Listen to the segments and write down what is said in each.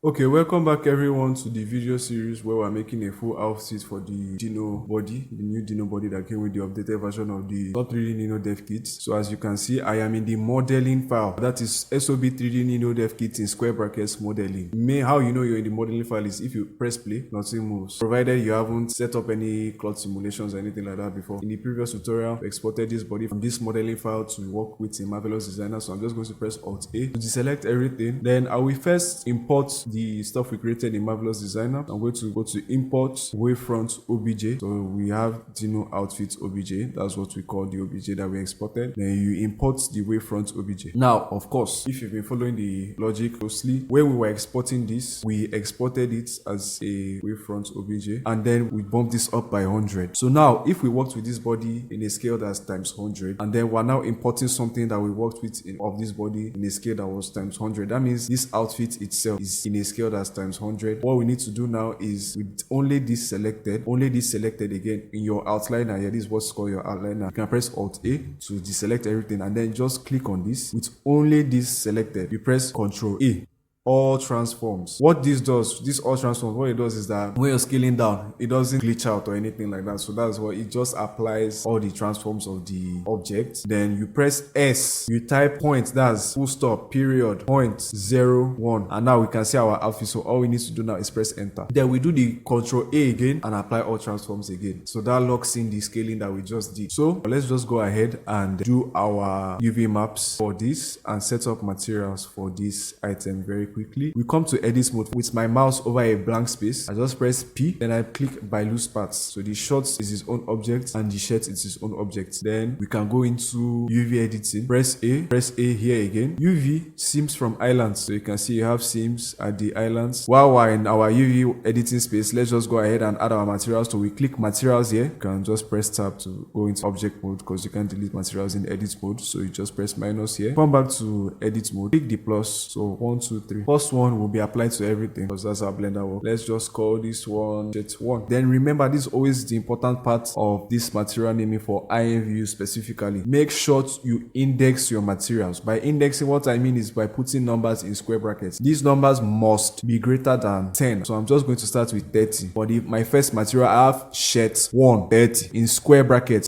Okay, welcome back everyone to the video series where we're making a full outfit for the Dino body, the new Dino body that came with the updated version of the SOB3D Nino Devkit. So as you can see, I am in the modeling file. That is SOB3D Nino Devkit in square brackets modeling. How you know you're in the modeling file is if you press play, nothing moves. Provided you haven't set up any cloth simulations or anything like that before. In the previous tutorial, we exported this body from this modeling file to work with a Marvelous Designer. So I'm just going to press Alt A to deselect everything. Then I will first import the stuff we created in Marvelous Designer. I'm going to go to import wavefront obj. So we have Dino outfit obj. That's what we call the obj that we exported. Then you import the wavefront obj. Now, of course, if you've been following the logic closely, when we were exporting this, we exported it as a wavefront obj, and then we bumped this up by 100. So now, if we worked with this body in a scale that's times 100, and then we're now importing something that we worked with of this body in a scale that was times 100, that means this outfit itself is in a scale that's times 100. What we need to do now is with only this selected again in your outliner here, this is what's called your outliner. You can press Alt A to deselect everything, and then just click on this. With only this selected, you press Ctrl A. All transforms. What this does, this all transforms, what it does is that when you're scaling down, it doesn't glitch out or anything like that. So that's what it just applies all the transforms of the object. Then you press S, you type point, that's full stop, period, 0.01, and now we can see our outfit. So all we need to do now is press enter. Then we do the Ctrl A again and apply all transforms again. So that locks in the scaling that we just did. So let's just go ahead and do our UV maps for this and set up materials for this item very quickly. We come to edit mode. With my mouse over a blank space, I just press P, then I click by loose parts. So the shorts is its own object and the shirt is its own object. Then we can go into UV editing, press A here again. UV seams from islands. So you can see you have seams at the islands. While we're in our UV editing space, let's just go ahead and add our materials. So we click materials here. You can just press tab to go into object mode because you can't delete materials in edit mode. So you just press minus here. Come back to edit mode. Click the plus. So 1, 2, 3. First one will be applied to everything because that's how Blender works. Let's just call this one shirt 1. Then remember, this is always the important part of this material naming for IMVU specifically. Make sure you index your materials. By indexing, what I mean is by putting numbers in square brackets. These numbers must be greater than 10. So I'm just going to start with 30. For my first material, I have shirt 1, 30 in square brackets.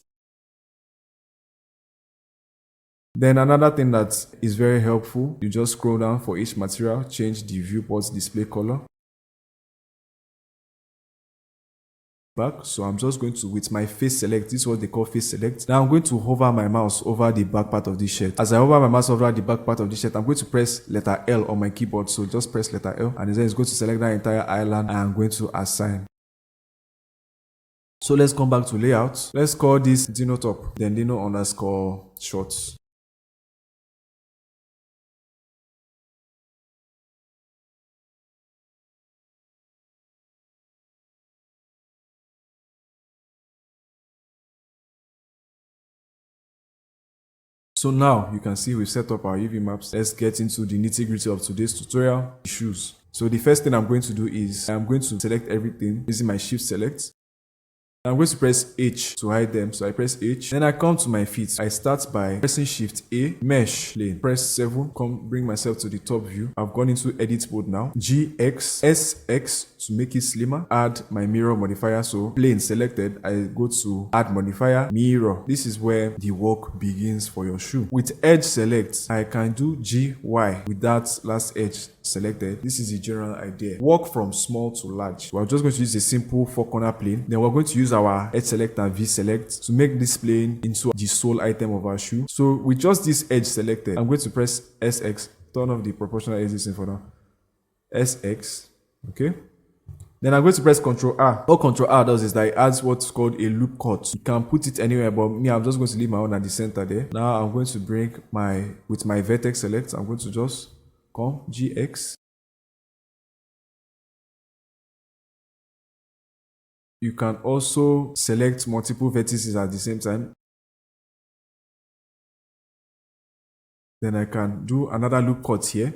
Then another thing that is very helpful, you just scroll down for each material, change the viewport display color. Back. So I'm just going to, with my face select, this is what they call face select. Now I'm going to hover my mouse over the back part of this shirt. As I hover my mouse over the back part of this shirt, I'm going to press letter L on my keyboard. So just press letter L, and then it's going to select that entire island, and I'm going to assign. So let's come back to layout. Let's call this Dino top, then Dino underscore shorts. So now you can see we've set up our UV maps. Let's get into the nitty-gritty of today's tutorial, shoes. So the first thing I'm going to do is I'm going to select everything using my shift select. I'm going to press H to hide them. So I press H. Then I come to my feet. I start by pressing Shift A, mesh plane. Press 7. Bring myself to the top view. I've gone into edit mode now. GX, SX to make it slimmer. Add my mirror modifier. So plane selected. I go to add modifier, mirror. This is where the work begins for your shoe. With edge select, I can do GY with that last edge selected. This is the general idea. Work from small to large. We're just going to use a simple 4-corner plane. Then we're going to use our edge select and V select to make this plane into the sole item of our shoe. So with just this edge selected, I'm going to press SX. Turn off the proportional edges for now. SX. Okay. Then I'm going to press Ctrl R. What Ctrl R does is that it adds what's called a loop cut. You can put it anywhere, but me, I'm just going to leave my own at the center there. Now I'm going to bring with my vertex select, I'm going to just come GX. You can also select multiple vertices at the same time. Then I can do another loop cut here.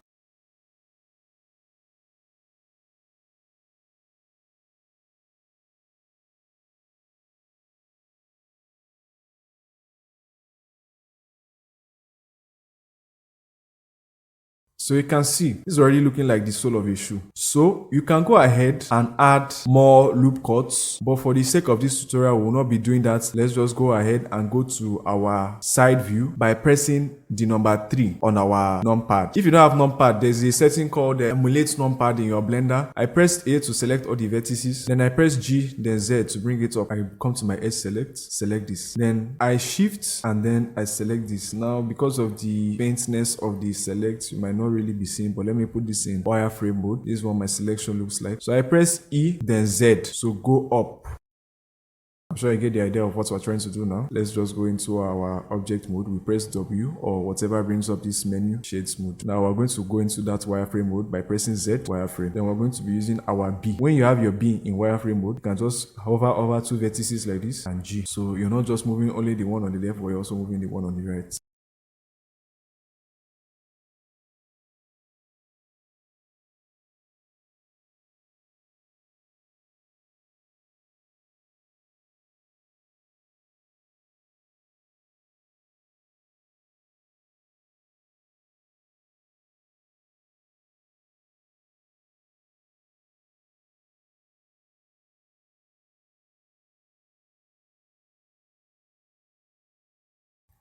So you can see this is already looking like the sole of a shoe. So you can go ahead and add more loop cuts, but for the sake of this tutorial, we will not be doing that. Let's just go ahead and go to our side view by pressing the number 3 on our numpad. If you don't have numpad, there's a setting called emulate numpad in your Blender. I pressed A to select all the vertices, then I press G, then Z to bring it up. I come to my edge select this, then I shift and then I select this. Now because of the faintness of the select, you might not really be seeing, but let me put this in wireframe mode. This is what my selection looks like. So I press E, then Z, so go up. I'm sure you get the idea of what we're trying to do now. Let's just go into our object mode. We press W or whatever brings up this menu, shades mode. Now we're going to go into that wireframe mode by pressing Z, wireframe. Then we're going to be using our B. When you have your B in wireframe mode, you can just hover over 2 vertices like this and G. So you're not just moving only the one on the left, but you're also moving the one on the right.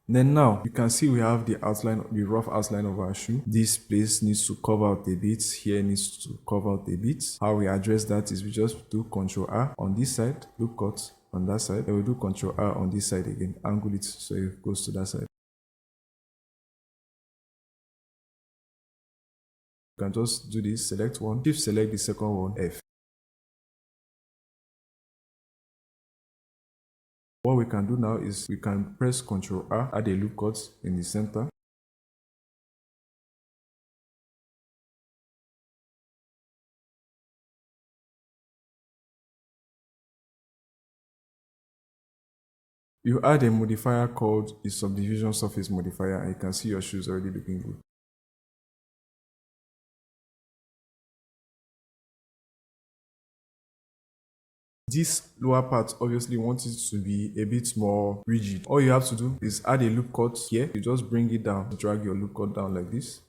Then now you can see we have the outline, the rough outline of our shoe. This place needs to cover out a bit, here needs to cover out a bit. How we address that is we just do Ctrl R on this side, loop cut on that side, then we do Ctrl R on this side again, angle it so it goes to that side. You can just do this, select one, shift select the second one, F. What we can do now is we can press Ctrl R, add a loop cut in the center. You add a modifier called the subdivision surface modifier and you can see your shoes already looking good. This lower part obviously wants it to be a bit more rigid. All you have to do is add a loop cut here. You just bring it down, drag your loop cut down like this.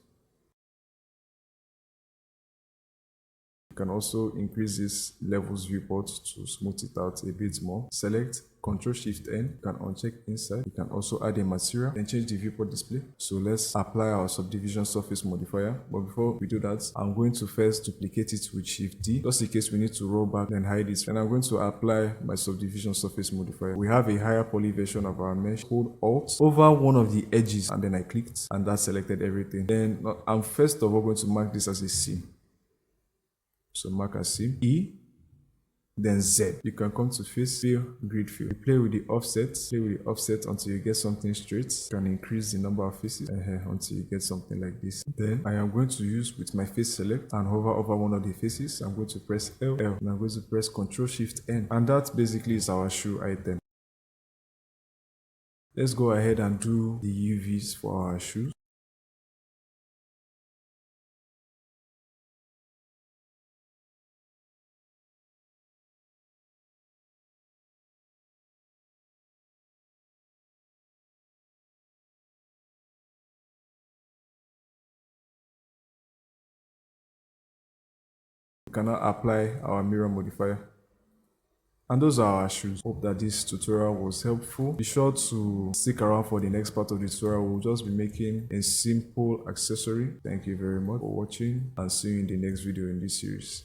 You can also increase this levels viewport to smooth it out a bit more. Select Ctrl Shift N, you can uncheck inside. You can also add a material and change the viewport display. So let's apply our subdivision surface modifier. But before we do that, I'm going to first duplicate it with Shift D, just in case we need to roll back and hide it. And I'm going to apply my subdivision surface modifier. We have a higher poly version of our mesh. Hold Alt over one of the edges and then I clicked and that selected everything. Then I'm first of all going to mark this as a C. So mark as C, E, then Z. You can come to face fill, grid fill. You play with the offset until you get something straight. You can increase the number of faces until you get something like this. Then I am going to use with my face select and hover over one of the faces. I'm going to press L and I'm going to press Ctrl Shift N, and that basically is our shoe item. Let's go ahead and do the UVs for our shoes. We can now apply our mirror modifier. And those are our shoes. Hope that this tutorial was helpful. Be sure to stick around for the next part of the tutorial. We'll just be making a simple accessory. Thank you very much for watching and see you in the next video in this series.